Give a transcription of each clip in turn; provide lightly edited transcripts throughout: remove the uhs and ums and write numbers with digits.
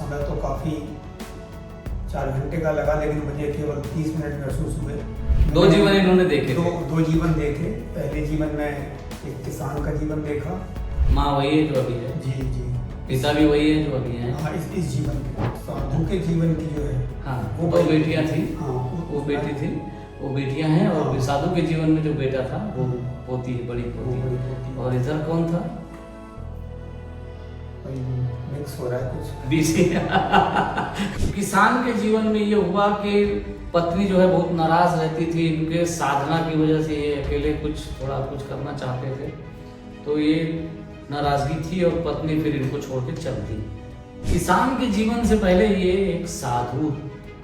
समय तो काफ़ी 4 घंटे का लगा, लेकिन मुझे केवल 30 मिनट महसूस हुए। दो जीवन इन्होंने देखे थे। दो जीवन देखे। पहले जीवन में एक किसान का जीवन देखा। माँ वही है जो अभी है, जी जी। पिता भी वही है जो अभी है। हाँ, इस जीवन में साधु के जीवन की जो है हाँ, वो दो बेटियां थी। हाँ, वो बेटी थी, वो बेटियां हैं। और साधु के जीवन में जो बेटा था वो पोती है, बड़ी पोती। और इधर कौन था? मिक्स हो रहा है कुछ बीसी। किसान के जीवन में ये हुआ कि पत्नी जो है बहुत नाराज रहती थी। इनके साधना की वजह से ये अकेले थोड़ा कुछ करना चाहते थे, तो ये नाराजगी थी और पत्नी फिर इनको छोड़ के चल दी। किसान के जीवन से पहले ये एक साधु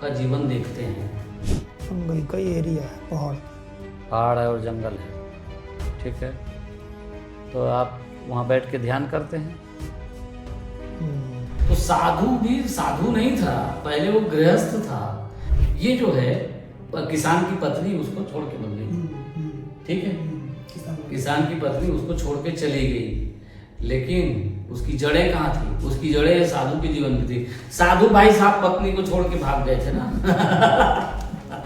का जीवन देखते हैं। जंगल का एरिया है, पहाड़ है और जंगल है, ठीक है। तो आप वहाँ बैठ के ध्यान करते हैं। तो साधु भी साधु नहीं था, पहले वो गृहस्थ था। ये जो है किसान की पत्नी उसको छोड़ के बन गई, ठीक है। किसान की पत्नी उसको छोड़ के चली गई, लेकिन उसकी जड़ें कहाँ थी? उसकी जड़ें साधु के जीवन में थी। साधु भाई साहब पत्नी को छोड़ के भाग गए थे ना।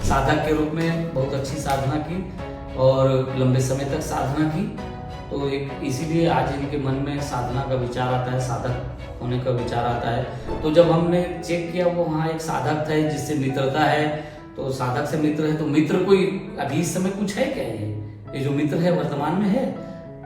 साधक के रूप में बहुत अच्छी साधना की और लंबे समय तक साधना की। तो एक इसीलिए आज इनके मन में साधना का विचार आता है, साधक होने का विचार आता है। तो जब हमने चेक किया वो वहाँ एक साधक था जिससे मित्रता है, तो साधक से मित्र है, तो मित्र कोई अभी इस समय कुछ है क्या? ये जो मित्र है वर्तमान में है।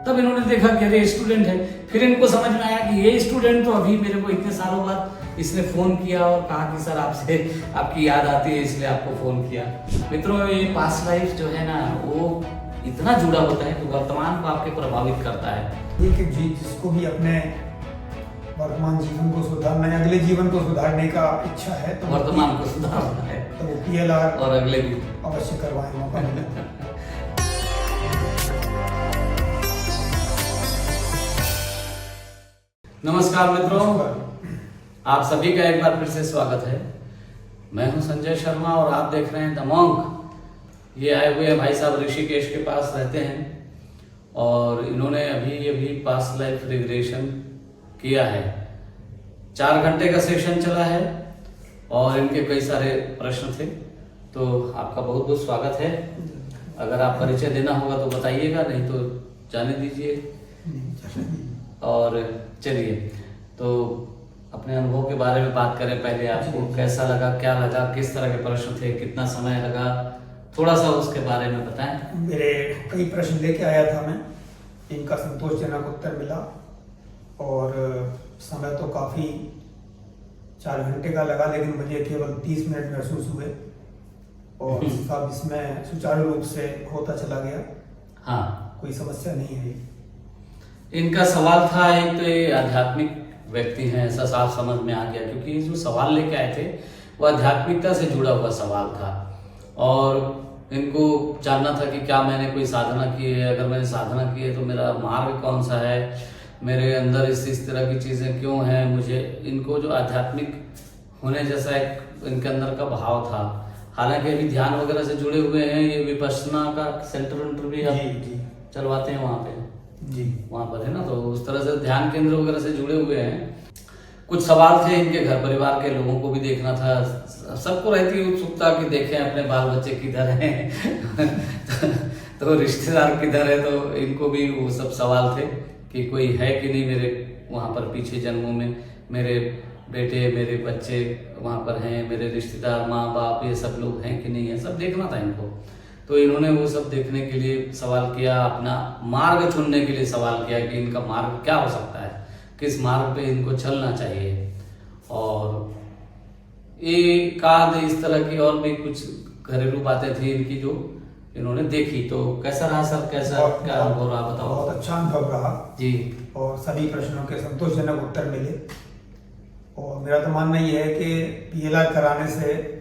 तब इन्होंने देखा कि अरे स्टूडेंट है। फिर इनको समझ में आया कि ये स्टूडेंट तो अभी मेरे को इतने सालों बाद इसने फोन किया और कहा कि सर आपसे आपकी याद आती है इसलिए आपको फोन किया। मित्रों, ये पास्ट लाइफ जो है ना वो इतना जुड़ा होता है कि वर्तमान को आपके प्रभावित करता है। ये कि जिसको भी अपने वर्तमान जीवन को सुधारना है, अगले जीवन को सुधारने का इच्छा है, तो वर्तमान को सुधारना है तो वो PLR और अगले भी अवश्य करवाएं, मौका मिले। नमस्कार मित्रों, आप सभी का एक बार फिर से स्वागत है। मैं हूं संजय शर्मा और आप देख रहे हैं द मॉन्क। ये आए हुए हैं भाई साहब ऋषिकेश के पास रहते हैं और इन्होंने अभी पास्ट लाइफ रिग्रेशन किया है। 4 घंटे का सेशन चला है और इनके कई सारे प्रश्न थे। तो आपका बहुत बहुत स्वागत है। अगर आप परिचय देना होगा तो बताइएगा, नहीं तो जाने दीजिए। और चलिए तो अपने अनुभव के बारे में बात करें। पहले आपको कैसा लगा, क्या लगा, किस तरह के प्रश्न थे, कितना समय लगा, थोड़ा सा उसके बारे में बताएं। मेरे कई प्रश्न लेके आया था मैं, इनका संतोषजनक उत्तर मिला और समय तो काफ़ी 4 घंटे का लगा, लेकिन मुझे केवल 30 मिनट महसूस हुए और सब इसमें सुचारू रूप से होता चला गया। हाँ, कोई समस्या नहीं है। इनका सवाल था, एक तो ये आध्यात्मिक व्यक्ति हैं ऐसा साफ समझ में आ गया, क्योंकि जो सवाल लेके आए थे वो आध्यात्मिकता से जुड़ा हुआ सवाल था और इनको जानना था कि क्या मैंने कोई साधना की है, अगर मैंने साधना की है तो मेरा मार्ग कौन सा है, मेरे अंदर इस तरह की चीज़ें क्यों हैं। मुझे इनको जो आध्यात्मिक होने जैसा एक इनके अंदर का भाव था। हालांकि अभी ध्यान वगैरह से जुड़े हुए हैं, ये विपश्यना का सेंटर भी आप चलवाते हैं वहाँ पे जी, वहाँ पर है ना, तो उस तरह से ध्यान केंद्र वगैरह से जुड़े हुए हैं। कुछ सवाल थे इनके घर परिवार के लोगों को भी देखना था। सबको रहती उत्सुकता कि देखें अपने बाल बच्चे किधर हैं तो रिश्तेदार किधर है, तो इनको भी वो सब सवाल थे कि कोई है कि नहीं मेरे वहाँ पर पीछे जन्मों में, मेरे बेटे मेरे बच्चे वहाँ पर हैं, मेरे रिश्तेदार माँ बाप ये सब लोग हैं कि नहीं है, सब देखना था इनको। तो इन्होंने वो सब देखने के लिए सवाल किया, अपना मार्ग चुनने के लिए सवाल किया कि इनका मार्ग क्या हो सकता है, किस मार्ग पे इनको चलना चाहिए। और एक आध इस तरह की और भी कुछ घरेलू बातें थी इनकी जो इन्होंने देखी। तो कैसा रहा सर, कैसा क्या अनुभव रहा बताओ। बहुत अच्छा अनुभव रहा जी, और सभी प्रश्नों के संतोषजनक उत्तर मिले। और मेरा तो मानना ये है कि PLR कराने से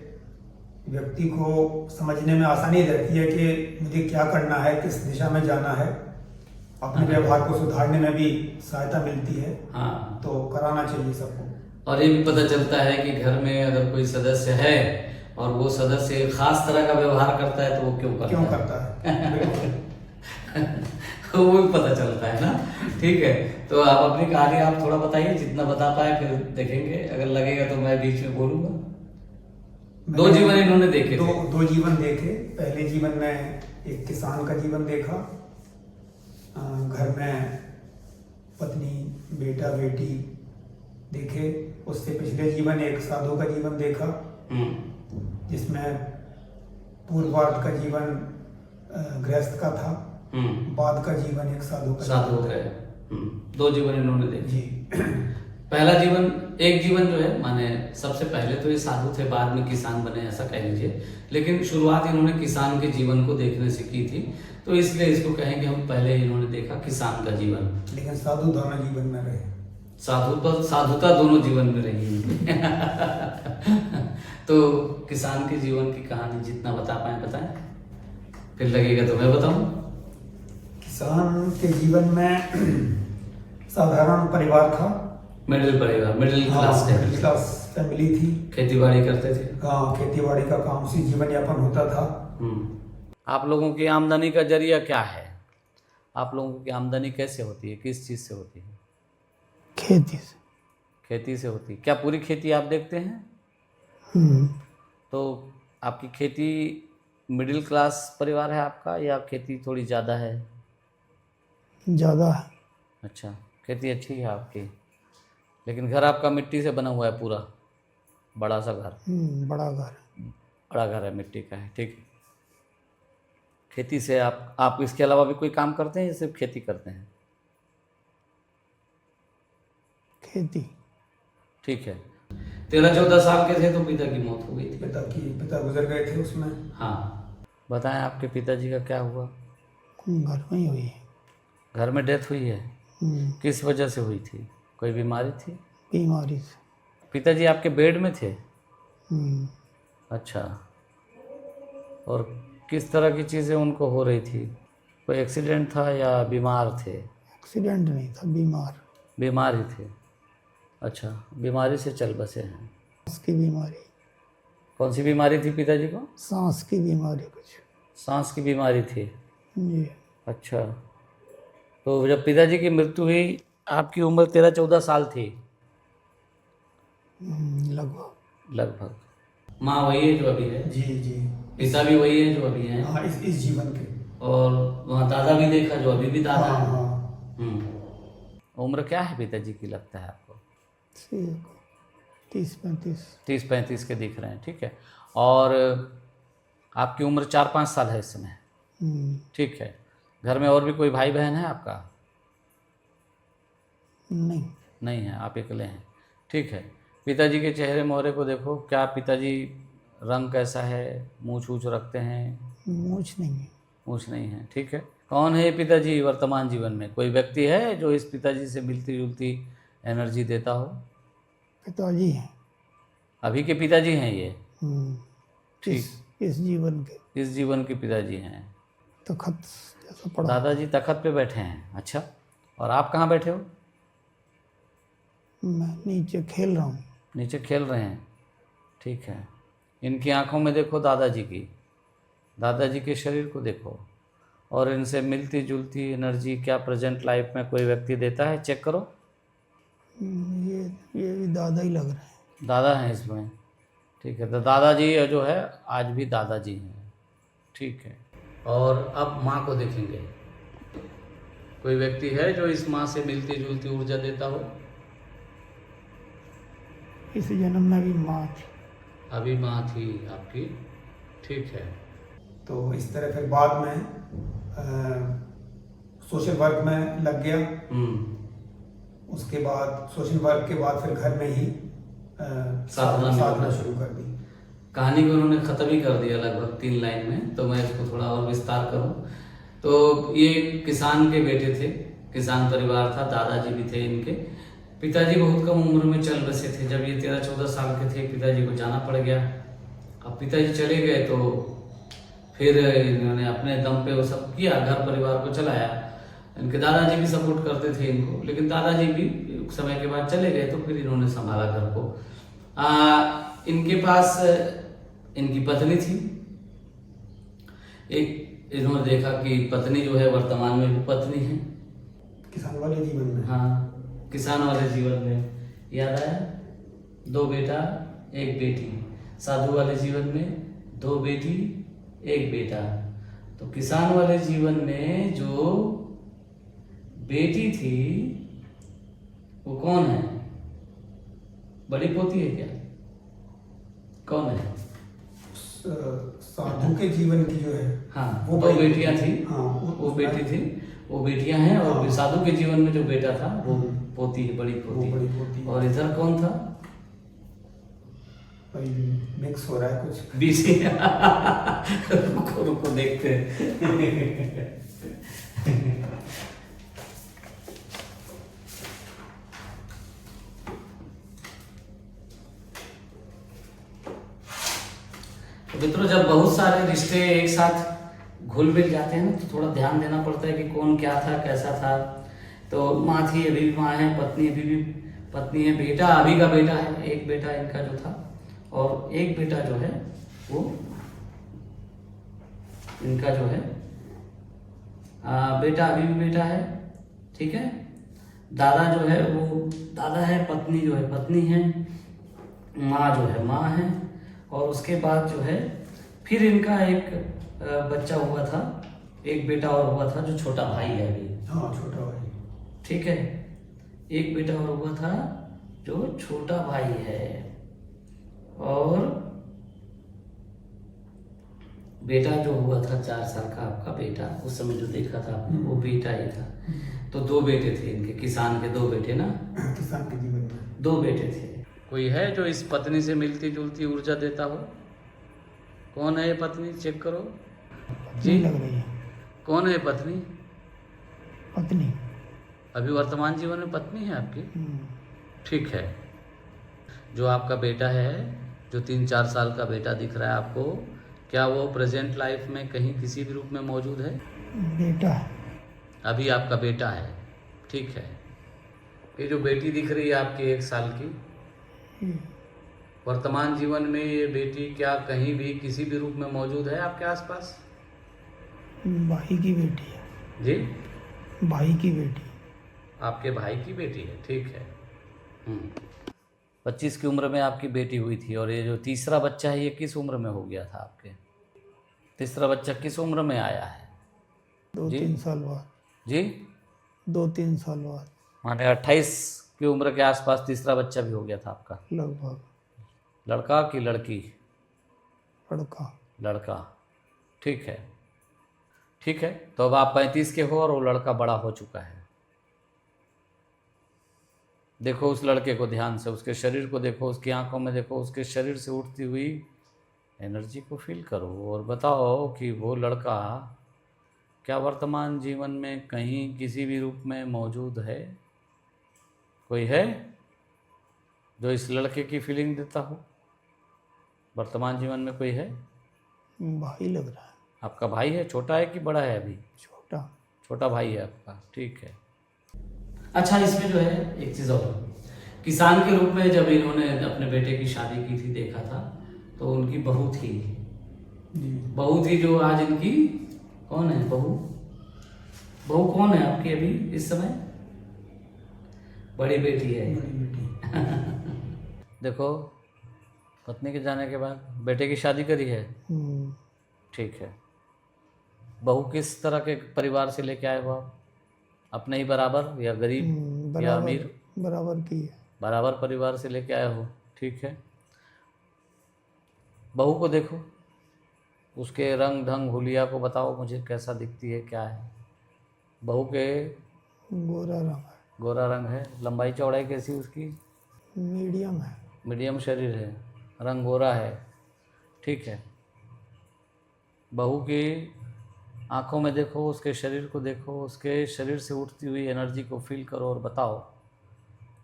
व्यक्ति को समझने में आसानी रहती है कि मुझे क्या करना है, किस दिशा में जाना है, अपने व्यवहार को सुधारने में भी सहायता मिलती है। हाँ, तो कराना चाहिए सबको। और ये भी पता चलता है कि घर में अगर कोई सदस्य है और वो सदस्य एक खास तरह का व्यवहार करता है तो वो क्यों करता है है वो भी पता चलता है ना। ठीक है, तो आप अपनी कहानी आप थोड़ा बताइए, जितना बता पाए, फिर देखेंगे, अगर लगेगा तो मैं बीच में बोलूंगा। दो जीवन इन्होंने देखे थे। दो जीवन देखे। पहले जीवन में एक किसान का जीवन देखा, घर में पत्नी बेटा बेटी देखे। उससे पिछले जीवन एक साधु का जीवन देखा, जिसमें पूर्वार्ध का जीवन गृहस्थ का था, बाद का जीवन एक साधु का है। दो जीवन इन्होंने देखे जी। पहला जीवन, एक जीवन जो है, माने सबसे पहले तो ये साधु थे, बाद में किसान बने, ऐसा कह लीजिए, लेकिन शुरुआत इन्होंने किसान के जीवन को देखने से की थी, तो इसलिए इसको कहेंगे हम पहले इन्होंने देखा किसान का जीवन। लेकिन साधु दोनों जीवन में रहे। साधुता दोनों जीवन में रही तो किसान के जीवन की कहानी जितना बता पाए बताएं, फिर लगेगा तो मैं बताऊं। किसान के जीवन में साधारण परिवार था, मिडिल क्लास फैमिली थी, खेती बाड़ी करते थे। हाँ, खेती बाड़ी का काम, उसी जीवन यापन होता था। आप लोगों की आमदनी का जरिया क्या है? आप लोगों की आमदनी कैसे होती है, किस चीज़ से होती है? खेती से होती है। क्या पूरी खेती आप देखते हैं? तो आपकी खेती, मिडिल क्लास परिवार है आपका, या खेती थोड़ी ज़्यादा है? ज़्यादा है। अच्छा, खेती अच्छी है आपकी, लेकिन घर आपका मिट्टी से बना हुआ है पूरा, बड़ा सा घर? बड़ा घर है, मिट्टी का है, ठीक है। खेती से आप इसके अलावा भी कोई काम करते हैं या सिर्फ खेती करते हैं? खेती। ठीक है। 13-14 साल के थे तो पिता की मौत हो गई थी। पिता गुजर गए थे उसमें। हाँ, बताएं आपके पिताजी का क्या हुआ? घर में ही हुई है। घर में डेथ हुई है? किस वजह से हुई थी? कोई बीमारी थी? बीमारी से। पिताजी आपके बेड में थे? अच्छा, और किस तरह की चीज़ें उनको हो रही थी? कोई एक्सीडेंट था या बीमार थे? एक्सीडेंट नहीं था, बीमार ही थे। अच्छा, बीमारी से चल बसे हैं। सांस की बीमारी। कौन सी बीमारी थी पिताजी को? सांस की बीमारी कुछ। सांस की बीमारी थी जी। अच्छा, तो जब पिताजी की मृत्यु हुई आपकी उम्र 13-14 साल थी? लगभग। माँ वही है जो अभी है? जी जी। पिता भी वही है जो अभी है? हाँ, इस जीवन के। और वहाँ दादा भी देखा जो अभी भी दादा है? हाँ। उम्र क्या है पिताजी की लगता है आपको? 30-35 के दिख रहे हैं, ठीक है। और आपकी उम्र 4-5 साल है इस समय, ठीक है। घर में और भी कोई भाई बहन है आपका? नहीं है, आप अकेले हैं, ठीक है। पिताजी के चेहरे मोहरे को देखो, क्या पिताजी रंग कैसा है? मूछ वूछ रखते हैं? मूछ नहीं है, ठीक है। कौन है ये पिताजी वर्तमान जीवन में? कोई व्यक्ति है जो इस पिताजी से मिलती जुलती एनर्जी देता हो? पिताजी हैं। अभी के पिताजी हैं ये? ठीक। इस जीवन के पिताजी हैं। तखत जैसा पड़ा। दादाजी तखत पे बैठे हैं, अच्छा। और आप कहाँ बैठे हो? मैं नीचे खेल रहा हूँ। नीचे खेल रहे हैं, ठीक है। इनकी आंखों में देखो दादाजी के शरीर को देखो, और इनसे मिलती जुलती एनर्जी क्या प्रेजेंट लाइफ में कोई व्यक्ति देता है? चेक करो। ये भी दादा ही लग रहे हैं। दादा हैं इसमें, ठीक है। तो दादाजी जो है आज भी दादाजी हैं, ठीक है। और अब माँ को देखेंगे, कोई व्यक्ति है जो इस माँ से मिलती जुलती ऊर्जा देता हो? इस जन्म में भी माँ थी। अभी माँ थी आपकी, ठीक है। तो इस तरह फिर बाद में सोशल वर्क में लग गया। उसके बाद सोशल वर्क के बाद फिर घर में ही साधना शुरू कर दी। कहानी को उन्होंने ख़त्म ही कर दिया लगभग 3 लाइन में, तो मैं इसको थोड़ा और विस्तार करूं तो ये किसान के बेटे थे, किसान परिवार था, दादाजी भी थे इनके। पिताजी बहुत कम उम्र में चल बसे थे। जब ये 13-14 साल के थे पिताजी को जाना पड़ गया। अब पिताजी चले गए तो फिर इन्होंने अपने दम पे वो सब किया, घर परिवार को चलाया। इनके दादाजी भी सपोर्ट करते थे इनको, लेकिन दादाजी भी समय के बाद चले गए, तो फिर इन्होंने संभाला घर को। इनके पास इनकी पत्नी थी। एक इन्होंने देखा कि पत्नी जो है वर्तमान में भी पत्नी है, किसान वाले जीवन में। हाँ, किसान वाले जीवन में याद आया, 2 बेटा 1 बेटी। साधु वाले जीवन में 2 बेटी 1 बेटा। तो किसान वाले जीवन में जो बेटी थी वो कौन है? बड़ी पोती है क्या? कौन है? साधु के जीवन की जो है, हाँ, वो 2 बेटियां थी। हाँ, वो बेटी थी, वो बेटियां हैं। और हाँ। साधु के जीवन में जो बेटा था वो पोती है, बड़ी वो बड़ी पोती। पोती। और इधर कौन था? भाई मिक्स हो रहा है कुछ। बीसी। रुको रुको देखते हैं। तो मित्रों, जब बहुत सारे रिश्ते एक साथ घुल मिल जाते हैं ना, तो थोड़ा ध्यान देना पड़ता है कि कौन क्या था, कैसा था। तो माँ थी, अभी भी माँ है, पत्नी अभी भी पत्नी है, बेटा अभी का बेटा है, 1 बेटा इनका जो था, और 1 बेटा जो है वो इनका जो है बेटा अभी भी बेटा है। ठीक है। दादा जो है वो दादा है, पत्नी जो है पत्नी है, माँ जो है माँ है। और उसके बाद जो है फिर इनका एक बच्चा हुआ था, 1 बेटा और हुआ था जो छोटा भाई है अभी। हाँ, छोटा भाई। ठीक है। 1 बेटा और हुआ था जो छोटा भाई है। और बेटा जो हुआ था 4 साल का आपका बेटा, उस समय जो देखा था आपने वो बेटा ही था। तो 2 बेटे थे इनके, किसान के 2 बेटे ना, किसान के जीवन में 2 बेटे थे। कोई है जो इस पत्नी से मिलती जुलती ऊर्जा देता हो? कौन है ये पत्नी? चेक करो जी लग रही है। कौन है ये पत्नी? पत्नी। अभी वर्तमान जीवन में पत्नी है आपकी? हम्म, ठीक है। जो आपका बेटा है, जो 3-4 साल का बेटा दिख रहा है आपको, क्या वो प्रेजेंट लाइफ में कहीं किसी भी रूप में मौजूद है? बेटा है। अभी आपका बेटा है। ठीक है। ये जो बेटी दिख रही है आपकी 1 साल की, वर्तमान जीवन में ये बेटी क्या कहीं भी किसी भी रूप में मौजूद है आपके आसपास? भाई की बेटी है। जी, भाई की बेटी। आपके भाई की बेटी है। ठीक है। 25 की उम्र में आपकी बेटी हुई थी। और ये जो तीसरा बच्चा है ये किस उम्र में हो गया था आपके? तीसरा बच्चा किस उम्र में आया है? 2-3 साल बाद। जी, 2-3 साल बाद माने 28 की उम्र के आसपास तीसरा बच्चा भी हो गया था आपका। लगभग। लड़का कि लड़की? लड़का। लड़का। ठीक है। ठीक है। तो अब आप 35 के हो और वो लड़का बड़ा हो चुका है। देखो उस लड़के को ध्यान से, उसके शरीर को देखो, उसकी आंखों में देखो, उसके शरीर से उठती हुई एनर्जी को फील करो और बताओ कि वो लड़का क्या वर्तमान जीवन में कहीं किसी भी रूप में मौजूद है? कोई है जो इस लड़के की फीलिंग देता हो? वर्तमान जीवन में कोई है? भाई लग रहा है। आपका भाई है? छोटा है कि बड़ा है अभी? छोटा। छोटा भाई है आपका। ठीक है। अच्छा, इसमें जो है एक चीज़ और, किसान के रूप में जब इन्होंने अपने बेटे की शादी की थी, देखा था, तो उनकी बहू थी। बहू थी जो आज इनकी कौन है? बहू कौन है आपकी अभी इस समय? बड़ी बेटी है। देखो, पत्नी के जाने के बाद बेटे की शादी करी है। ठीक है। बहू किस तरह के परिवार से लेके आए हो आप? अपने ही बराबर या गरीब या अमीर? बराबर की है। बराबर परिवार से लेके आए हो। ठीक है। बहू को देखो, उसके रंग ढंग हुलिया को बताओ मुझे, कैसा दिखती है, क्या है? बहू के गोरा रंग है। गोरा रंग है। लंबाई चौड़ाई कैसी उसकी? मीडियम है। मीडियम शरीर है, रंग गोरा है। ठीक है। बहू की आंखों में देखो, उसके शरीर को देखो, उसके शरीर से उठती हुई एनर्जी को फील करो और बताओ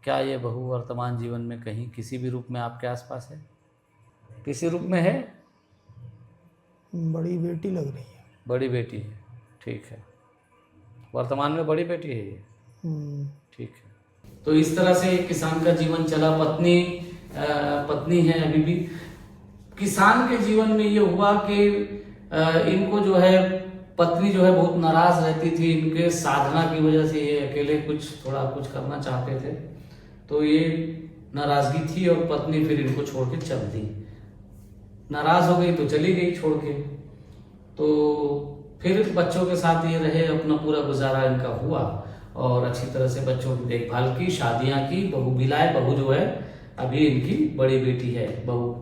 क्या ये बहू वर्तमान जीवन में कहीं किसी भी रूप में आपके आसपास है? किसी रूप में है? बड़ी बेटी लग रही है। बड़ी बेटी है। ठीक है। वर्तमान में बड़ी बेटी है ये। ठीक है। तो इस तरह से किसान का जीवन चला। पत्नी है अभी भी। किसान के जीवन में ये हुआ कि इनको जो है पत्नी जो है बहुत नाराज रहती थी इनके साधना की वजह से। ये अकेले थोड़ा कुछ करना चाहते थे, तो ये नाराजगी थी और पत्नी फिर इनको छोड़ के चल दी। नाराज हो गई तो चली गई छोड़ के। तो फिर बच्चों के साथ ये रहे, अपना पूरा गुजारा इनका हुआ और अच्छी तरह से बच्चों की देखभाल की, शादियां की, बहू बिलाए। बहू जो है अभी इनकी बड़ी बेटी है बहू।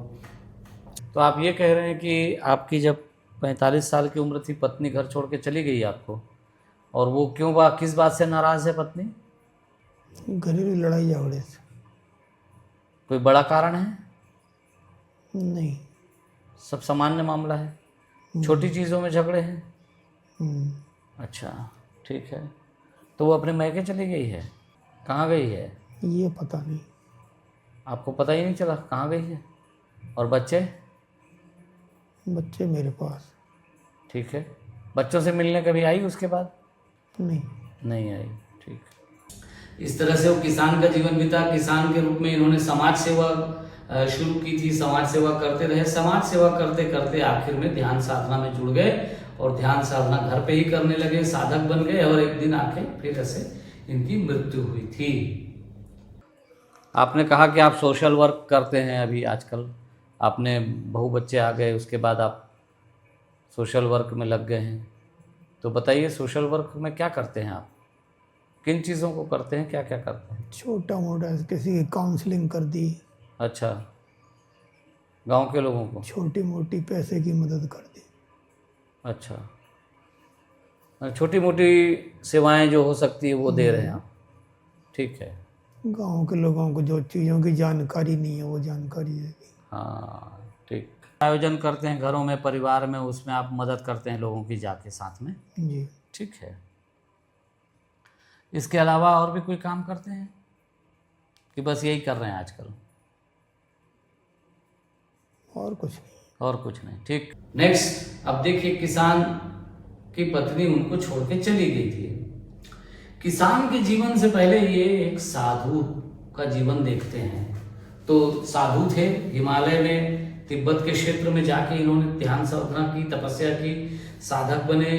तो आप ये कह रहे हैं कि आपकी जब 45 साल की उम्र थी पत्नी घर छोड़ के चली गई आपको, और वो किस बात से नाराज है पत्नी? घरेलू लड़ाई झगड़े से। कोई बड़ा कारण है? नहीं। सब सामान्य मामला है, छोटी चीज़ों में झगड़े हैं। अच्छा, ठीक है। तो वो अपने मैके चली गई है? कहाँ गई है? ये पता नहीं। आपको पता ही नहीं चला कहाँ गई है? और बच्चे? बच्चे मेरे पास। ठीक है। बच्चों से मिलने कभी आई उसके बाद? नहीं। नहीं आई। ठीक। इस तरह से वो किसान का जीवन बीता। किसान के रूप में इन्होंने समाज सेवा शुरू की थी, समाज सेवा करते रहे। समाज सेवा करते करते आखिर में ध्यान साधना में जुड़ गए और ध्यान साधना घर पे ही करने लगे, साधक बन गए। और एक दिन आके फिर ऐसे इनकी मृत्यु हुई थी। आपने कहा कि आप सोशल वर्क करते हैं अभी आजकल, आपने बहू बच्चे आ गए उसके बाद आप सोशल वर्क में लग गए हैं। तो बताइए सोशल वर्क में क्या करते हैं आप? किन चीज़ों को करते हैं, क्या क्या करते हैं? छोटा मोटा किसी की काउंसलिंग कर दी। अच्छा, गांव के लोगों को? छोटी मोटी पैसे की मदद कर दी। अच्छा, छोटी मोटी सेवाएं जो हो सकती है वो दे रहे हैं आप। ठीक है। गांव के लोगों को जो चीज़ों की जानकारी नहीं है वो जानकारी है। हाँ, ठीक। आयोजन करते हैं घरों में, परिवार में, उसमें आप मदद करते हैं लोगों की जाके साथ में। जी। ठीक है। इसके अलावा और भी कोई काम करते हैं कि बस यही कर रहे हैं आजकल? और कुछ नहीं। और कुछ नहीं। ठीक। नेक्स्ट, अब देखिए किसान की पत्नी उनको छोड़ के चली गई थी। किसान के जीवन से पहले ये एक साधु का जीवन देखते हैं। तो साधु थे, हिमालय में तिब्बत के क्षेत्र में जाके इन्होंने ध्यान साधना की, तपस्या की, साधक बने,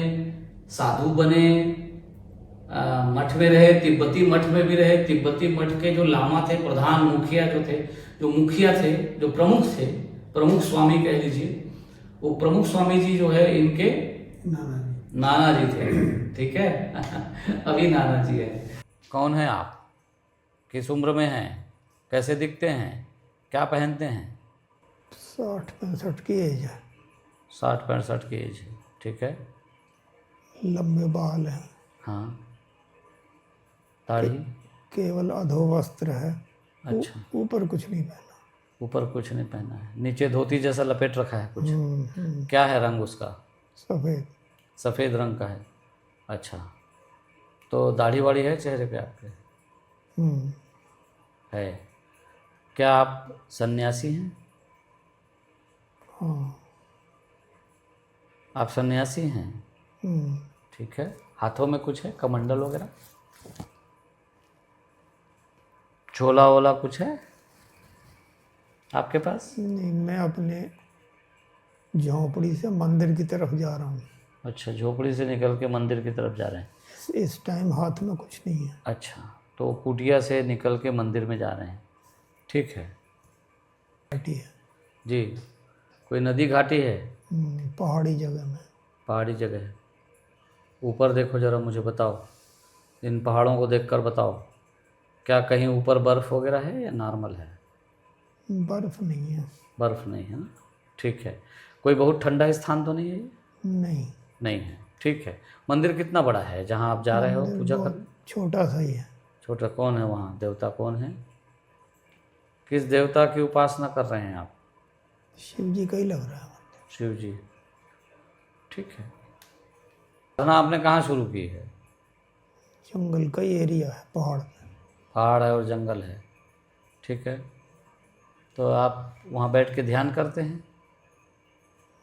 साधु बने, मठ में रहे, तिब्बती मठ में भी रहे। तिब्बती मठ के जो लामा थे, प्रधान मुखिया जो थे, जो प्रमुख थे, प्रमुख स्वामी कह लीजिए, वो प्रमुख स्वामी जी जो है इनके नाना जी थे। ठीक है। अभी नाना जी है। कौन है आप? किस उम्र में हैं? कैसे दिखते हैं? क्या पहनते हैं? 60-65 की एज है। 60-65 की एज है। ठीक है। लंबे बाल हैं। हाँ। दाढ़ी? केवल अधोवस्त्र है। अच्छा। ऊपर कुछ नहीं पहना। ऊपर कुछ नहीं पहना है, नीचे धोती जैसा लपेट रखा है कुछ। क्या है रंग उसका? सफ़ेद। सफ़ेद रंग का है। अच्छा, तो दाढ़ी वाड़ी है चेहरे पे आपके? है। क्या आप सन्यासी हैं? हाँ। आप सन्यासी हैं? ठीक है। हाथों में कुछ है, कमंडल वगैरह, झोला वोला कुछ है आपके पास? नहीं, मैं अपने झोंपड़ी से मंदिर की तरफ जा रहा हूँ। अच्छा, झोपड़ी से निकल के मंदिर की तरफ जा रहे हैं। इस टाइम हाथ में कुछ नहीं है। अच्छा, तो कुटिया से निकल के मंदिर में जा रहे हैं। ठीक है। घाटी है जी। कोई नदी घाटी है? पहाड़ी जगह में। पहाड़ी जगह है। ऊपर देखो जरा, मुझे बताओ, इन पहाड़ों को देखकर बताओ, क्या कहीं ऊपर बर्फ़ वगैरह है या नॉर्मल है? बर्फ़ नहीं है। बर्फ़ नहीं है ना। ठीक है। कोई बहुत ठंडा स्थान तो नहीं है ये? नहीं। नहीं है। ठीक है। मंदिर कितना बड़ा है जहाँ आप जा रहे हो पूजा कर? छोटा सा ही है। छोटा? कौन है वहाँ? देवता कौन है? किस देवता की उपासना कर रहे हैं आप? शिव जी का ही लग रहा है मंदिर। शिव जी। ठीक है। साधना आपने कहाँ शुरू की है? जंगल का ही एरिया है, पहाड़ में। पहाड़ है और जंगल है। ठीक है। तो आप वहाँ बैठ के ध्यान करते हैं?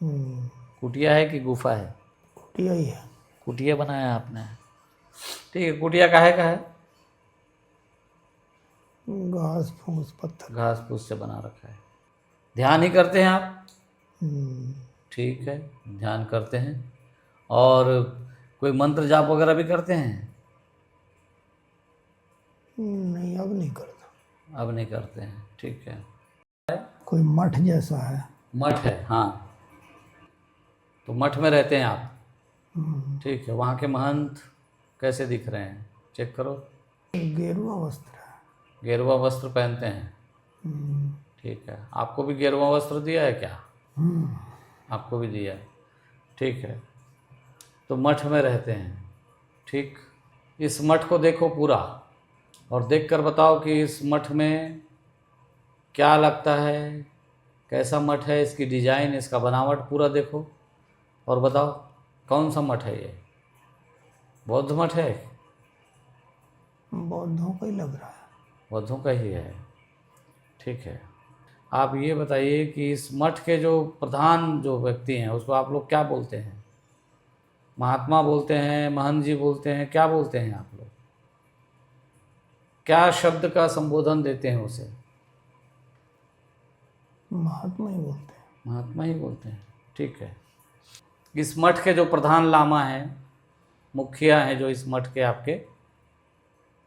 कुटिया है कि गुफा है? कुटिया ही है। कुटिया बनाया आपने? ठीक है। कुटिया काहे का है? घास फूस पत्थर। घास फूस से बना रखा है। ध्यान ही करते हैं आप? ठीक है, ध्यान करते हैं। और कोई मंत्र जाप वगैरह भी करते हैं? नहीं, अब नहीं करता। अब नहीं करते हैं, ठीक है। कोई मठ जैसा है। मठ है, हाँ, तो मठ में रहते हैं आप, ठीक है। वहाँ के महंत कैसे दिख रहे हैं, चेक करो। गेरुआ वस्त्र है। गेरुआ वस्त्र पहनते हैं, ठीक है। आपको भी गेरुआ वस्त्र दिया है क्या? आपको भी दिया है, ठीक है। तो मठ में रहते हैं, ठीक। इस मठ को देखो पूरा और देखकर बताओ कि इस मठ में क्या लगता है, कैसा मठ है, इसकी डिजाइन, इसका बनावट पूरा देखो और बताओ कौन सा मठ है ये? बौद्ध मठ है? बौद्धों का ही लग रहा है। बौद्धों का ही है, ठीक है। आप ये बताइए कि इस मठ के जो प्रधान जो व्यक्ति हैं उसको आप लोग क्या बोलते हैं? महात्मा बोलते हैं, महंत जी बोलते हैं, क्या बोलते हैं आप लोग? क्या शब्द का संबोधन देते हैं उसे? महात्मा ही बोलते हैं। महात्मा ही बोलते हैं, ठीक है। इस मठ के जो प्रधान लामा हैं, मुखिया हैं जो इस मठ के आपके,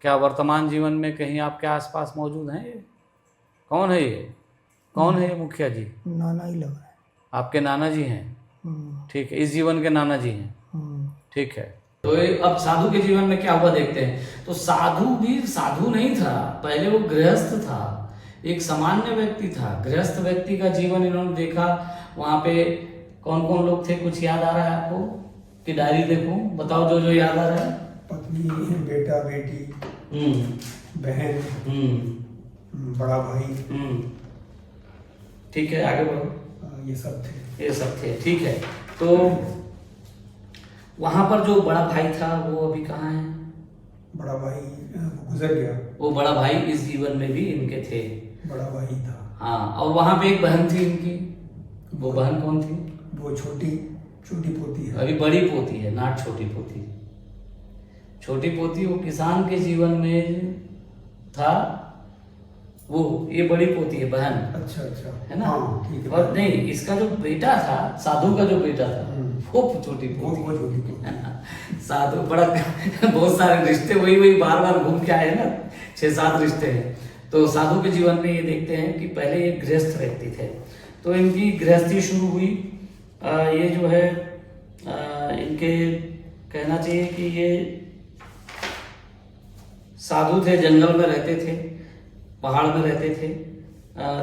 क्या वर्तमान जीवन में कहीं आपके आसपास मौजूद हैं ये? कौन है ये? कौन है ये मुखिया जी? नाना ही लग रहा है। आपके नाना जी हैं, ठीक है। इस जीवन के नाना जी हैं, ठीक है। तो अब साधु के जीवन में क्या हुआ देखते हैं। तो साधु भी साधु नहीं था, पहले वो गृहस्थ था, एक सामान्य व्यक्ति था। गृहस्थ व्यक्ति का जीवन इन्होंने देखा। वहाँ पे कौन कौन लोग थे, कुछ याद आ रहा है आपको कि डायरी देखो, बताओ जो जो याद आ रहा है। पत्नी, बेटा, बेटी, बहन, बड़ा भाई, ठीक है, आगे बढ़ो। ये सब थे। ये सब थे, ठीक है। तो वहाँ पर जो बड़ा भाई था वो अभी कहाँ है? बड़ा भाई गुजर गया। वो बड़ा भाई इस जीवन में भी इनके थे, बड़ा भाई था। हाँ। और वहाँ पे एक बहन थी इनकी, वो बहन कौन थी? वो छोटी पोती है। अभी बड़ी पोती है, नाट छोटी पोती। छोटी पोती वो किसान के जीवन में था, वो ये बड़ी पोती है बहन। अच्छा, है ना? हाँ, ठीक है। और नहीं, इसका जो बेटा था, साधु का जो बेटा था, वो छोटी पोती। वो छोटी पोती। साधु बड़ा बहुत सारे रिश्ते वही बार बार घूम के आए ना, 6-7 रिश्ते हैं। तो साधु के जीवन में ये देखते हैं कि पहले ये गृहस्थ व्यक्ति थे, तो इनकी गृहस्थी शुरू हुई। ये जो है इनके कहना चाहिए कि ये साधु थे, जंगल में रहते थे, पहाड़ में रहते थे।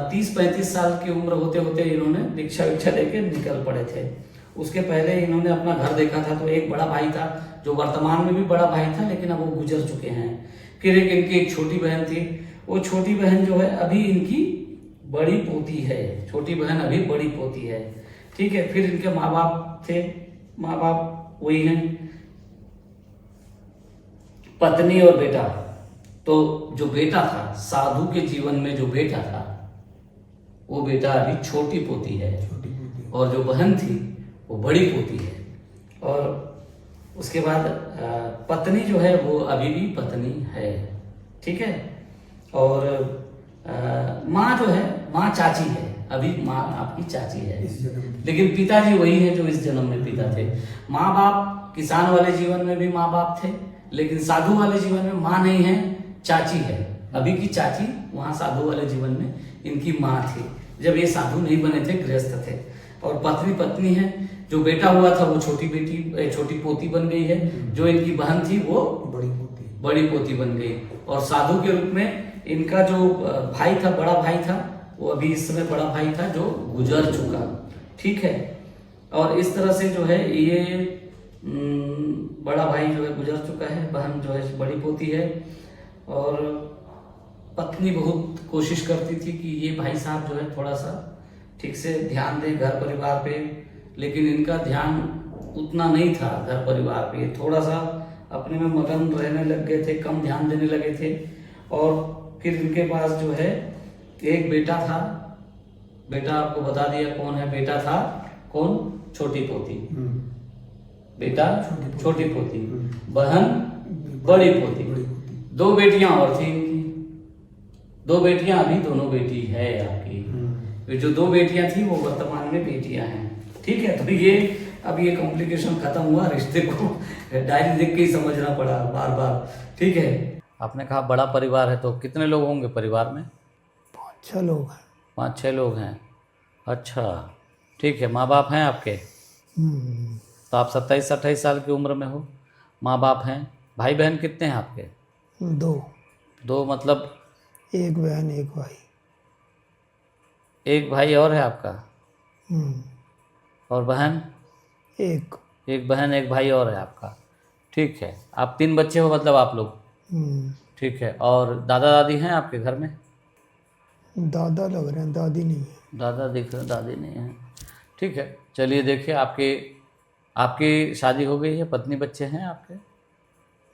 30-35 साल की उम्र होते होते इन्होंने दीक्षा विक्षा लेके निकल पड़े थे। उसके पहले इन्होंने अपना घर देखा था, तो एक बड़ा भाई था जो वर्तमान में भी बड़ा भाई था, लेकिन अब वो गुजर चुके हैं। फिर इनकी एक छोटी बहन थी, वो छोटी बहन जो है अभी इनकी बड़ी पोती है। छोटी बहन अभी बड़ी पोती है, ठीक है। फिर इनके माँ बाप थे, माँ बाप वही हैं, पत्नी और बेटा। तो जो बेटा था, साधु के जीवन में जो बेटा था, वो बेटा अभी छोटी पोती है, और जो बहन थी वो बड़ी पोती है। और उसके बाद पत्नी जो है वो अभी भी पत्नी है, ठीक है। और माँ जो है, माँ चाची है, अभी माँ आपकी चाची है, लेकिन पिताजी वही है जो इस जन्म में पिता थे। माँ बाप किसान वाले जीवन में भी माँ बाप थे, लेकिन साधु वाले जीवन में माँ नहीं है, चाची है। अभी की चाची वहाँ साधु वाले जीवन में इनकी माँ थी, जब ये साधु नहीं बने थे, गृहस्थ थे। और पत्नी है, जो बेटा हुआ था वो छोटी पोती बन गई है, जो इनकी बहन थी वो बड़ी पोती बन गई। और साधु के रूप में इनका जो भाई था, बड़ा भाई था, वो अभी इस समय बड़ा भाई था जो गुजर चुका, ठीक है। और इस तरह से जो है ये बड़ा भाई जो है गुजर चुका है, बहन जो है बड़ी पोती है। और पत्नी बहुत कोशिश करती थी कि ये भाई साहब जो है थोड़ा सा ठीक से ध्यान दें घर परिवार पे, लेकिन इनका ध्यान उतना नहीं था घर परिवार पे, थोड़ा सा अपने में मगन रहने लग गए थे, कम ध्यान देने लगे थे। और फिर इनके पास जो है एक बेटा था, बेटा आपको बता दिया कौन है, बेटा था कौन, छोटी पोती, बेटा छोटी पोती, बहन बड़ी पोती। 2 बेटियां और थी इनकी, 2 बेटियां, अभी दोनों बेटी है आपकी। जो 2 बेटियां थी वो वर्तमान में बेटियां हैं, ठीक है। तो ये अब ये कॉम्प्लिकेशन खत्म हुआ, रिश्ते को डायरी देख के ही समझना पड़ा बार बार। ठीक है, आपने कहा बड़ा परिवार है, तो कितने लोग होंगे परिवार में? 5-6 लोग हैं। 5-6 लोग हैं। अच्छा, ठीक है। माँ बाप हैं आपके? तो आप 27-28 साल की उम्र में हो, माँ बाप हैं। भाई बहन कितने हैं आपके? 2 मतलब? एक बहन एक भाई। एक भाई और है आपका? हम्म, और बहन? एक। एक बहन एक भाई और है आपका। ठीक है, आप 3 बच्चे हो मतलब आप लोग। हम्म, ठीक है, और दादा दादी हैं आपके घर में? दादा लग रहे हैं, दादी नहीं है। दादा दिख रहे, दादी नहीं है। ठीक है, चलिए देखिए, आपकी शादी हो गई है, पत्नी बच्चे हैं आपके?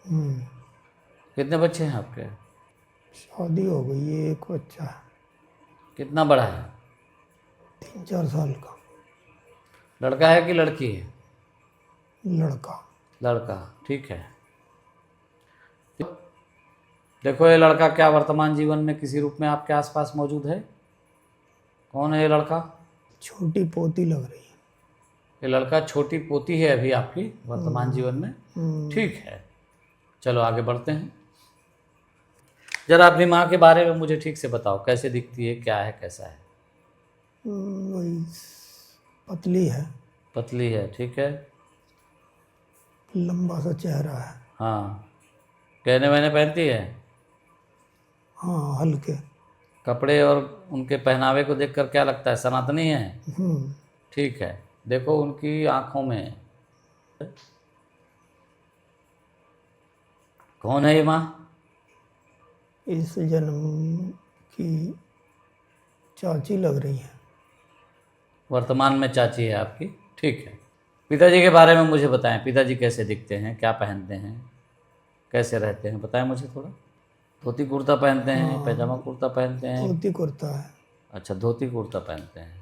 हम्म, कितने बच्चे हैं आपके? शादी हो गई है, एक बच्चा है कितना बड़ा है? 3-4 साल का। लड़का है कि लड़की है? लड़का। लड़का, ठीक है। देखो, ये लड़का क्या वर्तमान जीवन में किसी रूप में आपके आसपास मौजूद है? कौन है ये लड़का? छोटी पोती लग रही है। ये लड़का छोटी पोती है अभी आपकी वर्तमान जीवन में। ठीक है, चलो आगे बढ़ते हैं। जरा अपनी माँ के बारे में मुझे ठीक से बताओ, कैसे दिखती है, क्या है, कैसा है? वही पतली है, पतली है, ठीक है। लंबा सा चेहरा है। हाँ, गहने वहने पहनती है? हाँ, हल्के। कपड़े और उनके पहनावे को देखकर क्या लगता है, सनातनी है? हम्म, ठीक है, देखो उनकी आँखों में कौन है ये माँ? इस जन्म की चाची लग रही है। वर्तमान में चाची है आपकी, ठीक है। पिताजी के बारे में मुझे बताएं, पिताजी कैसे दिखते हैं, क्या पहनते हैं, कैसे रहते हैं, बताएं मुझे थोड़ा। धोती कुर्ता पहनते हैं, पैजामा कुर्ता पहनते हैं? धोती कुर्ता है। अच्छा, धोती कुर्ता पहनते हैं,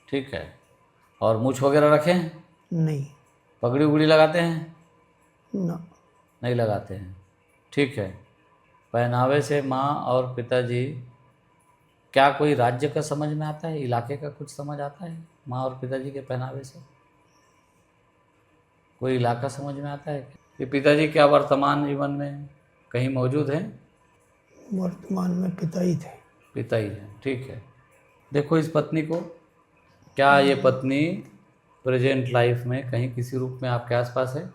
ठीक है। और मूछ वगैरह रखे हैं? नहीं। पगड़ी उगड़ी लगाते हैं? ना। नहीं लगाते हैं, ठीक है। पहनावे से माँ और पिताजी, क्या कोई राज्य का समझ में आता है, इलाके का कुछ समझ आता है माँ और पिताजी के पहनावे से? कोई इलाका समझ में आता है कि पिताजी क्या वर्तमान जीवन में कहीं मौजूद हैं? वर्तमान में पिता ही थे। पिता ही हैं, ठीक है। देखो इस पत्नी को, क्या ये पत्नी प्रेजेंट लाइफ में कहीं किसी रूप में आपके आसपास है?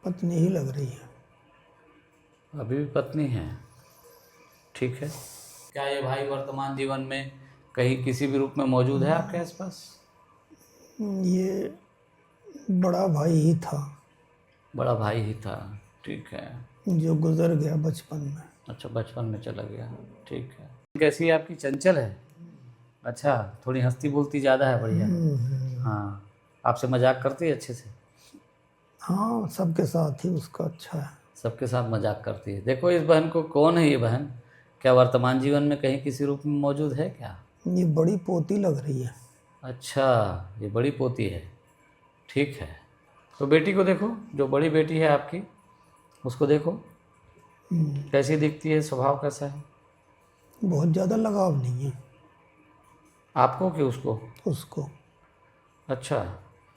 पत्नी ही लग रही है। अभी भी पत्नी है, ठीक है। क्या ये भाई वर्तमान जीवन में कहीं किसी भी रूप में मौजूद है आपके आसपास? ये बड़ा भाई ही था। बड़ा भाई ही था, ठीक है। जो गुजर गया बचपन में। अच्छा, बचपन में चला गया, ठीक है। कैसी है आपकी? चंचल है? अच्छा, थोड़ी हंसती बोलती ज़्यादा है, बढ़िया है। हाँ, आपसे मजाक करती है अच्छे से? हाँ, सबके साथ ही उसका अच्छा है। सबके साथ मजाक करती है। देखो इस बहन को, कौन है ये बहन, क्या वर्तमान जीवन में कहीं किसी रूप में मौजूद है क्या? ये बड़ी पोती लग रही है। अच्छा, ये बड़ी पोती है, ठीक है। तो बेटी को देखो, जो बड़ी बेटी है आपकी, उसको देखो कैसी दिखती है, स्वभाव कैसा है? बहुत ज़्यादा लगाव नहीं है आपको कि उसको? उसको। अच्छा,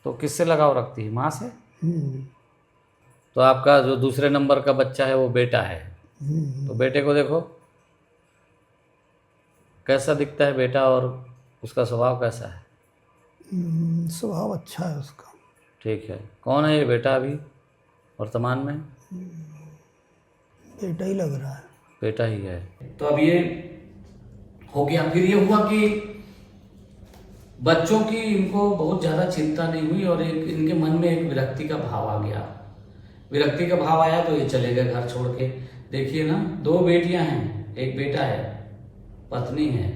तो किससे लगाव रखती है, माँ से? हम्म, तो आपका जो दूसरे नंबर का बच्चा है वो बेटा है, तो बेटे को देखो कैसा दिखता है बेटा, और उसका स्वभाव कैसा है? स्वभाव अच्छा है उसका। ठीक है। कौन है ये बेटा अभी वर्तमान में? बेटा ही लग रहा है। बेटा ही है। तो अब ये हो गया। फिर ये हुआ कि बच्चों की इनको बहुत ज़्यादा चिंता नहीं हुई, और एक इनके मन में एक विरक्ति का भाव आ गया। विरक्ति का भाव आया तो ये चले गए घर छोड़ के। देखिए ना, 2 बेटियां हैं, एक बेटा है, पत्नी है,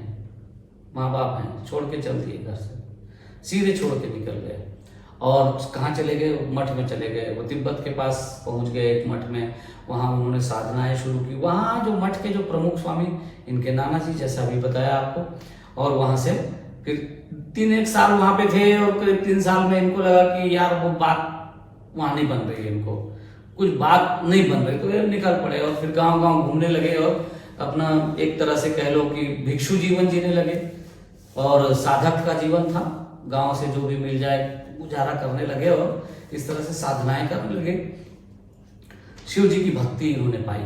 माँ बाप हैं, छोड़ के चल दिए घर से, सीधे छोड़ के निकल गए। और कहाँ चले गए? मठ में चले गए। वो तिब्बत के पास पहुँच गए एक मठ में, वहाँ उन्होंने साधनाएं शुरू की। वहाँ जो मठ के जो प्रमुख स्वामी, इनके नाना जी, जैसा अभी बताया आपको, और वहाँ से फिर 3-1 साल वहाँ पे थे, और करीब 3 साल में इनको लगा कि यार वो बात वहाँ नहीं बन रही है, इनको कुछ बात नहीं बन रही, तो ये निकल पड़े और फिर गांव-गांव घूमने लगे, और अपना एक तरह से कह लो कि भिक्षु जीवन जीने लगे, और साधक का जीवन था। गांव से जो भी मिल जाए गुजारा करने लगे और इस तरह से साधनाएं करने लगे। शिव जी की भक्ति इन्होंने पाई,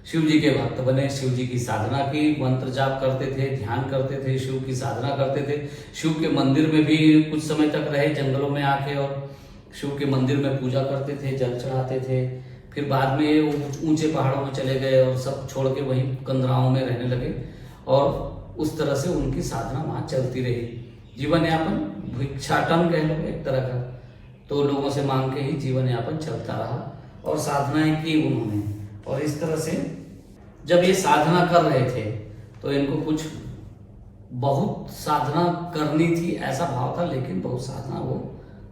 शिव जी के भक्त बने, शिव जी की साधना की, मंत्र जाप करते थे, ध्यान करते थे, शिव की साधना करते थे। शिव के मंदिर में भी कुछ समय तक रहे जंगलों में आके और शिव के मंदिर में पूजा करते थे, जल चढ़ाते थे। फिर बाद में ऊंचे पहाड़ों में चले गए और सब छोड़ के वहीं कंदराओं में रहने लगे और उस तरह से उनकी साधना वहाँ चलती रही। जीवन यापन भिक्षाटन कह लो एक तरह का, तो लोगों से मांग के ही जीवन यापन चलता रहा और साधनाएं की उन्होंने। और इस तरह से जब ये साधना कर रहे थे तो इनको कुछ बहुत साधना करनी थी ऐसा भाव था, लेकिन बहुत साधना वो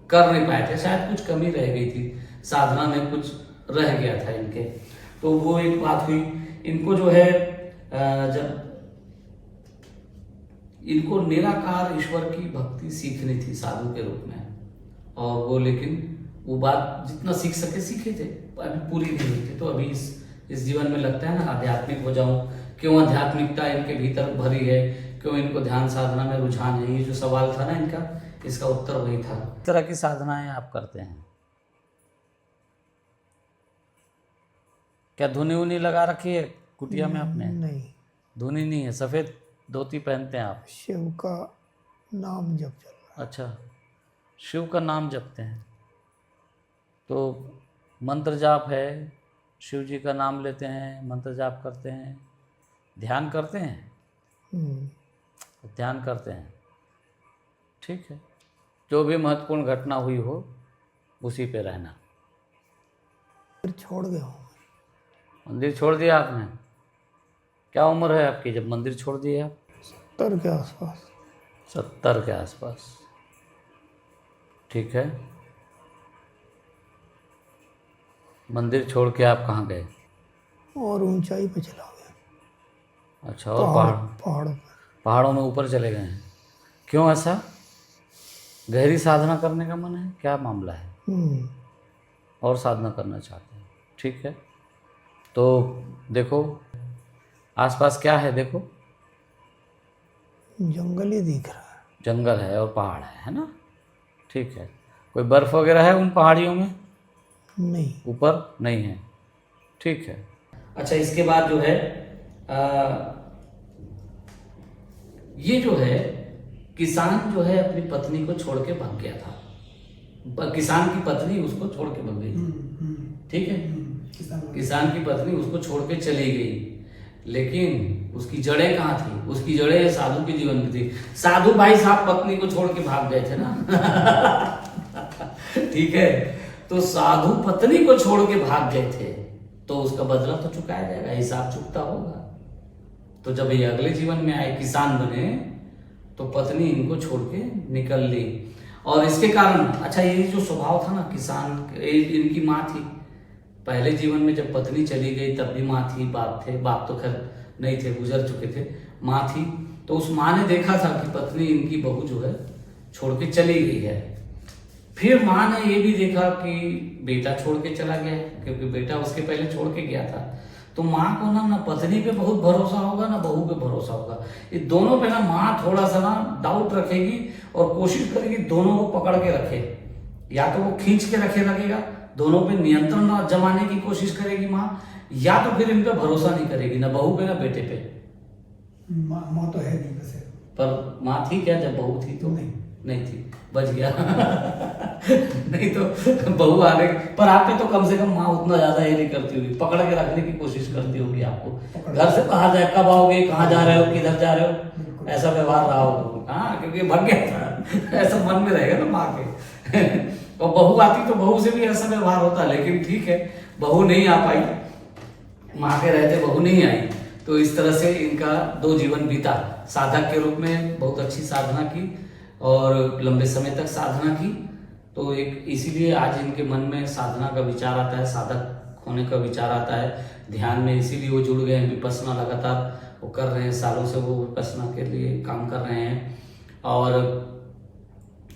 कर नहीं पाए थे, शायद कुछ कमी रह गई थी, साधना में कुछ रह गया था इनके। तो वो एक बात हुई। इनको जो है जब इनको निराकार ईश्वर की भक्ति सीखनी थी साधु के रूप में, और वो लेकिन वो बात जितना सीख सके सीखे थे, अभी पूरी नहीं हुई थी। तो अभी इस जीवन में लगता है ना आध्यात्मिक हो जाऊं, क्यों आध्यात्मिकता इनके भीतर भरी है, क्यों इनको ध्यान साधना में रुझान है, ये जो सवाल था ना इनका, इसका उत्तर वही था। इस तरह की साधनाएं आप करते हैं क्या? धुनी उनी लगा रखी है कुटिया में आपने? नहीं, धुनी नहीं है, सफेद धोती पहनते हैं आप? शिव का नाम जप चल रहा अच्छा, शिव का नाम जपते हैं, तो मंत्र जाप है, शिव जी का नाम लेते हैं, मंत्र जाप करते हैं, ध्यान करते हैं? है। ध्यान करते हैं, ठीक है। जो भी महत्वपूर्ण घटना हुई हो उसी पे रहना। फिर छोड़ गया हूँ। मंदिर छोड़ दिया आपने? क्या उम्र है आपकी जब मंदिर छोड़ दिए आप? 70 के आसपास। 70 के आसपास, ठीक है। मंदिर छोड़ के आप कहाँ गए? और ऊंचाई पे चला गया। अच्छा, और पहाड़ों पर। पहाड़ों में ऊपर चले गए हैं? क्यों ऐसा? गहरी साधना करने का मन है, क्या मामला है? और साधना करना चाहते हैं, ठीक है। तो देखो आसपास क्या है, देखो जंगल ही दिख रहा है। जंगल है और पहाड़ है ना, ठीक है। कोई बर्फ वगैरह है उन पहाड़ियों में? नहीं, ऊपर नहीं है, ठीक है। अच्छा, इसके बाद जो है ये जो है किसान जो है अपनी पत्नी को छोड़ के भाग गया था। किसान की पत्नी उसको छोड़ के भाग गई, ठीक है। किसान की पत्नी उसको छोड़ के चली गई, लेकिन उसकी जड़ें कहाँ थी? उसकी जड़ें साधु के जीवन में थी। साधु भाई साहब पत्नी को छोड़ के भाग गए थे ना ठीक है। तो साधु पत्नी को छोड़ के भाग गए थे, तो उसका बदला तो चुकाया जाएगा, हिसाब चुकता होगा। तो जब ये अगले जीवन में आए, किसान बने, तो पत्नी इनको छोड़ के निकल ली। और इसके कारण, अच्छा, ये जो स्वभाव था ना किसान, इनकी माँ थी पहले जीवन में, जब पत्नी चली गई तब भी माँ थी, बाप थे, बाप तो खैर नहीं थे, गुजर चुके थे, माँ थी। तो उस माँ ने देखा था कि पत्नी इनकी बहू जो है छोड़ के चली गई है। फिर माँ ने ये भी देखा कि बेटा छोड़ के चला गया है, क्योंकि बेटा उसके पहले छोड़ के गया था। तो माँ को ना पत्नी पे बहुत भरोसा होगा, ना बहू पे भरोसा होगा। ये दोनों पे ना माँ थोड़ा सा ना डाउट रखेगी और कोशिश करेगी दोनों को पकड़ के रखे, या तो वो खींच के रखेगा, दोनों पे नियंत्रण जमाने की कोशिश करेगी माँ, या तो फिर इन पे भरोसा नहीं करेगी, ना बहू पे ना बेटे पे। माँ तो है नहीं वैसे, पर माँ थी क्या जब बहू थी? तो नहीं थी, बच गया नहीं तो बहू आने पर आप पे तो कम से कम माँ उतना ज्यादा ये नहीं करती होगी, पकड़ के रखने की कोशिश करती होगी आपको। घर से बाहर जाए, कब आओगे, कहाँ जा रहे हो, किधर जा रहे हो, ऐसा व्यवहार रहा होगा। हाँ, क्योंकि भाग गया था ऐसा मन में रहेगा ना माँ के और बहू आती तो बहू से भी ऐसा व्यवहार होता, लेकिन ठीक है, बहू नहीं आ पाई, माँ के रहते बहू नहीं आई। तो इस तरह से इनका 2 जीवन बीता। साधक के रूप में बहुत अच्छी साधना की और लंबे समय तक साधना की। तो एक इसीलिए आज इनके मन में साधना का विचार आता है, साधक होने का विचार आता है, ध्यान में इसीलिए वो जुड़ गए हैं। विपश्यना लगातार वो कर रहे हैं, सालों से वो विपश्यना के लिए काम कर रहे हैं और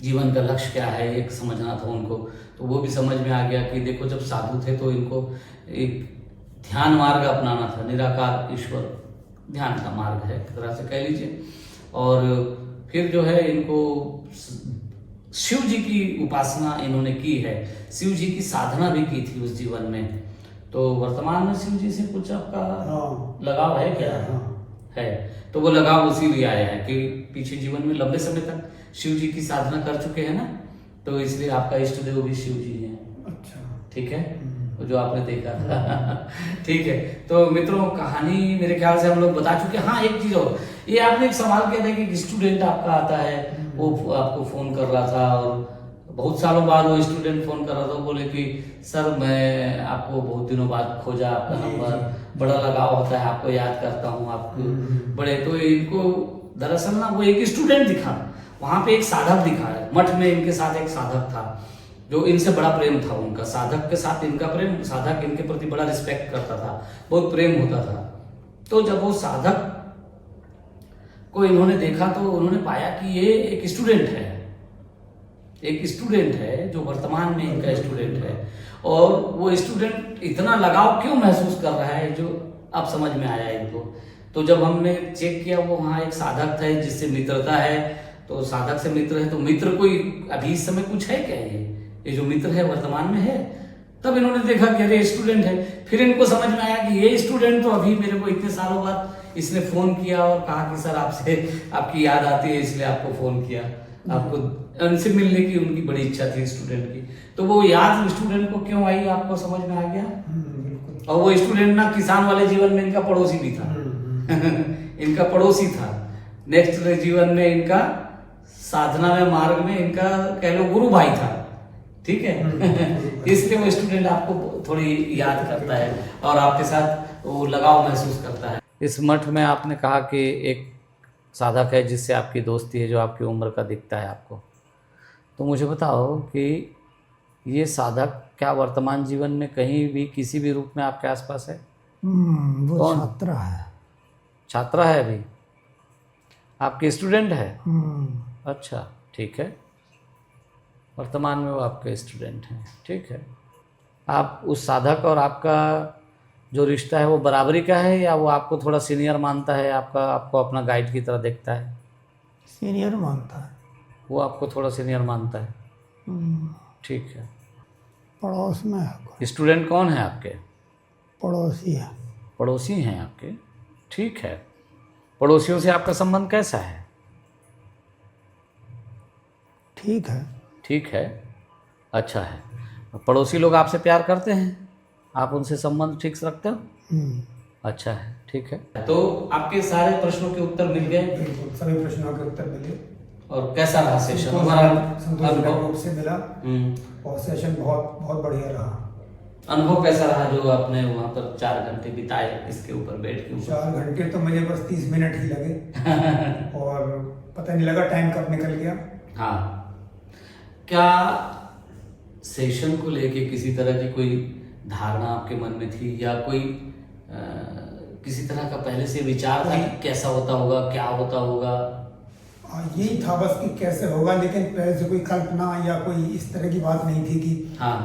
जीवन का लक्ष्य क्या है एक समझना था उनको। तो वो भी समझ में आ गया कि देखो, जब साधु थे तो इनको एक ध्यान मार्ग अपनाना था, निराकार ईश्वर ध्यान का मार्ग है एक तरह से कह लीजिए। और फिर जो है इनको शिव जी की उपासना इन्होंने की है, शिव जी की साधना भी की थी उस जीवन में। तो वर्तमान में शिव जी से कुछ आपका लगाव है क्या? है। तो वो लगाव उसीलिए आया है कि पीछे जीवन में लंबे समय तक शिव जी की साधना कर चुके हैं ना, तो इसलिए आपका इष्ट देव भी शिव जी हैं। अच्छा, ठीक है, वो जो आपने देखा था। ठीक है, तो मित्रों कहानी मेरे ख्याल से हम लोग बता चुके हैं। हाँ, एक चीज और, ये आपने एक सवाल किया था कि एक स्टूडेंट आपका आता है, वो आपको फोन कर रहा था और बहुत सालों बाद वो स्टूडेंट फोन कर रहा था, बोले कि सर मैं आपको बहुत दिनों बाद खोजा आपका नंबर, बड़ा लगाव होता है, आपको याद करता हूँ आपको बड़े। तो इनको दरअसल ना वो एक स्टूडेंट दिखा, वहां पे एक साधक दिखा है मठ में, इनके साथ एक साधक था जो इनसे बड़ा प्रेम था उनका, साधक के साथ इनका प्रेम, साधक इनके प्रति बड़ा रिस्पेक्ट करता था, बहुत प्रेम होता था। तो जब वो साधक को इन्होंने देखा तो उन्होंने पाया कि ये एक स्टूडेंट है, एक स्टूडेंट है जो वर्तमान में इनका स्टूडेंट है। और वो स्टूडेंट इतना लगाव क्यों महसूस कर रहा है जो अब समझ में आया इनको। तो जब हमने चेक किया, वो वहाँ एक साधक था जिससे मित्रता है, तो साधक से मित्र है, तो मित्र कोई अभी इस समय कुछ है क्या, ये जो मित्र है वर्तमान में है। तब इन्होंने देखा कि अरे स्टूडेंट है, फिर इनको समझ में आया कि ये स्टूडेंट तो अभी मेरे को इतने सालों बाद इसने फोन किया और कहा कि सर आपसे आपकी याद आती है इसलिए आपको फोन किया, आपको उनसे मिलने की उनकी बड़ी इच्छा थी स्टूडेंट की। तो वो याद स्टूडेंट को क्यों आई आपको समझ में आ गया। और वो स्टूडेंट ना किसान वाले जीवन में इनका पड़ोसी भी था। इनका पड़ोसी था, नेक्स्ट जीवन में इनका साधना में मार्ग में इनका कह लो गुरु भाई था। ठीक है। इसलिए वो स्टूडेंट आपको थोड़ी याद करता है और आपके साथ वो लगाव महसूस करता है। इस मठ में आपने कहा कि एक साधक है जिससे आपकी दोस्ती है, जो आपकी उम्र का दिखता है आपको। तो मुझे बताओ कि ये साधक क्या वर्तमान जीवन में कहीं भी किसी भी रूप में आपके आसपास है? वो कौन? छात्रा है। छात्रा है अभी आपके, स्टूडेंट है? अच्छा, ठीक है, वर्तमान में वो आपके स्टूडेंट हैं। ठीक है, आप उस साधक और आपका जो रिश्ता है वो बराबरी का है या वो आपको थोड़ा सीनियर मानता है, आपको अपना गाइड की तरह देखता है? सीनियर मानता है। वो आपको थोड़ा सीनियर मानता है। ठीक है। पड़ोस में है। स्टूडेंट कौन है आपके? पड़ोसी है। पड़ोसी हैं आपके, ठीक है। पड़ोसियों से आपका संबंध कैसा है? ठीक है। ठीक है, अच्छा है। पड़ोसी लोग आपसे प्यार करते हैं, आप उनसे संबंध ठीक से रखते हो? अच्छा है, ठीक है। तो आपके सारे प्रश्नों के उत्तर मिल गए? बिल्कुल, सभी प्रश्नों के उत्तर मिले। और कैसा रहा सेशन? संतोषजनक रूप से मिला और सेशन बहुत बहुत बढ़िया रहा। अनुभव कैसा रहा जो आपने वहाँ पर 4 घंटे बिताए इसके ऊपर बैठ के? 4 घंटे तो मुझे बस 30 मिनट ही लगे और पता नहीं लगा टाइम कब निकल गया। हाँ, क्या सेशन को लेके किसी तरह की कोई धारणा आपके मन में थी या कोई किसी तरह का पहले से विचार था कि कैसा होता होगा, क्या होता होगा? यही था बस कि कैसे होगा, लेकिन पहले से कोई कल्पना या कोई इस तरह की बात नहीं थी कि हाँ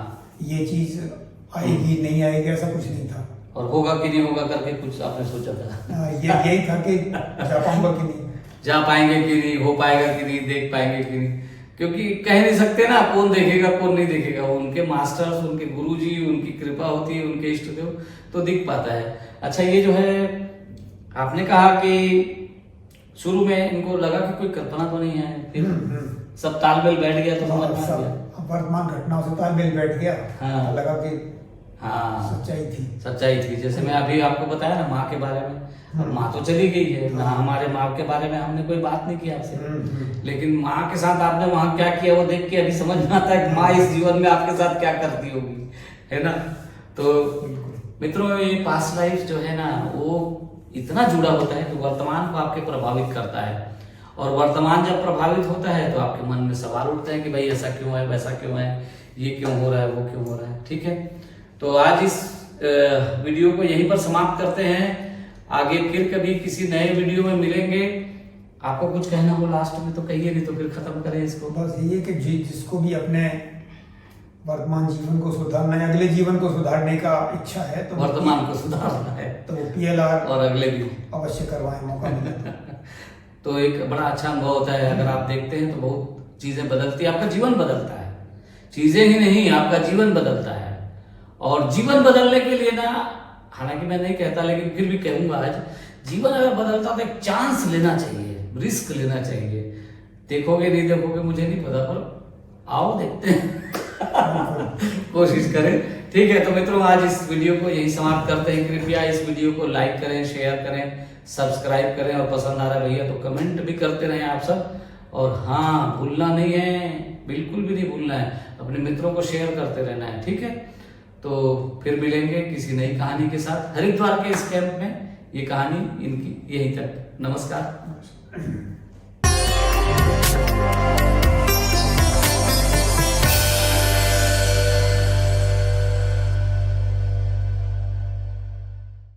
ये चीज आएगी नहीं आएगी, ऐसा कुछ नहीं था। और होगा कि नहीं होगा करके कुछ आपने सोचा था? यही था कि जा पाऊंगा कि नहीं, जा पाएंगे कि नहीं, हो पाएगा कि नहीं, देख पाएंगे कि नहीं, क्योंकि कह नहीं सकते ना कौन देखेगा कौन नहीं देखेगा। उनके मास्टर्स, उनके गुरुजी, उनकी कृपा होती है, उनके इष्ट देव, तो दिख पाता है। अच्छा, ये जो है आपने कहा कि शुरू में इनको लगा कि कोई कल्पना तो नहीं है, फिर सब तालमेल बैठ गया तो समझ में आ गया, वर्तमान घटनाओं से तालमेल बैठ गया। हाँ। लगा कि हाँ सच्चाई थी। जैसे मैं अभी आपको बताया ना माँ के बारे में, और माँ तो चली गई है ना, हमारे माँ के बारे में हमने कोई बात नहीं की आपसे, लेकिन माँ के साथ आपने वहाँ क्या किया वो देख के अभी समझ में आता है कि माँ इस जीवन में आपके साथ क्या करती होगी, है ना। तो मित्रों, ये पास्ट लाइफ जो है ना वो इतना जुड़ा होता है कि वर्तमान को आपके प्रभावित करता है, और वर्तमान जब प्रभावित होता है तो आपके मन में सवाल उठते हैं कि भाई ऐसा क्यों है, वैसा क्यों है, ये क्यों हो रहा है, वो क्यों हो रहा है। ठीक है, तो आज इस वीडियो को यहीं पर समाप्त करते हैं। आगे फिर कभी किसी नए वीडियो में मिलेंगे। आपको कुछ कहना हो लास्ट में तो कहिए, नहीं तो फिर खत्म करें इसको। बस ये कि जिसको भी अपने वर्तमान जीवन को सुधारना है, अगले जीवन को सुधारने का इच्छा है, तो वर्तमान को सुधारना है तो PLR और अगले भी अवश्य करवाएं, मौका मिले तो। तो एक बड़ा अच्छा अनुभव होता है। अगर आप देखते हैं तो बहुत चीजें बदलती है, आपका जीवन बदलता है, चीजें ही नहीं आपका जीवन बदलता है। और जीवन बदलने के लिए ना, हालांकि मैं नहीं कहता लेकिन फिर भी कहूंगा आज, जीवन अगर बदलता तो एक चांस लेना चाहिए, रिस्क लेना चाहिए। देखोगे नहीं देखोगे मुझे नहीं पता, पर आओ देखते हैं कोशिश करें। ठीक है, तो मित्रों आज इस वीडियो को यही समाप्त करते हैं। कृपया इस वीडियो को लाइक करें, शेयर करें, सब्सक्राइब करें, और पसंद आ रहा है भैया तो कमेंट भी करते रहें आप सब। और हाँ, भूलना नहीं है, बिल्कुल भी नहीं भूलना है, अपने मित्रों को शेयर करते रहना है। ठीक है, तो फिर मिलेंगे किसी नई कहानी के साथ। हरिद्वार के इस कैंप में ये कहानी इनकी यहीं तक। नमस्कार।